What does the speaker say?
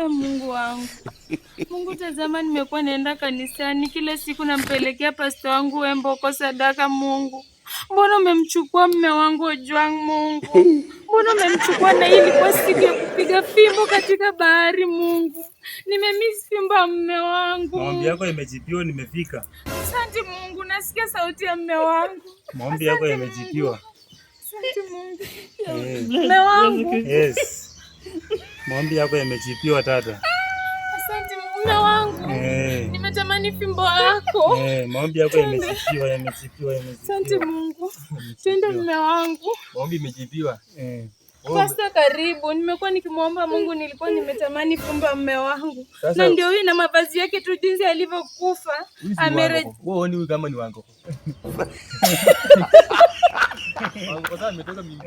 Mungu wangu. Mungu tazama, nimekuwa naenda kanisani kila siku, nampelekea pastor wangu wembo kwa sadaka. Mungu, mbona umemchukua mume wangu Ojwang? Mungu, mbona umemchukua? Na hii ilikuwa siku ya kupiga fimbo katika bahari. Mungu, nimemiss fimbo ya mume wangu. Maombi yako yamejibiwa, nimefika. Asante Mungu, nasikia sauti ya mume wangu. Maombi yako yamejibiwa. Asante Mungu. Mume wangu. Yes. Maombi yako yamejibiwa tata. Asante mume wangu. Nimetamani fimbo yako. Maombi yako yamejibiwa, yamejibiwa. Asante Mungu. Twende mume wangu. Maombi imejibiwa. Pastor, karibu. Nimekuwa nikimwomba Mungu, nilikuwa nimetamani fimbo ya mume wangu. Na ndio huyu na mavazi yake tu jinsi alivyokufa. Wewe ni kama ni wangu. Wangu sasa ametoka mimi.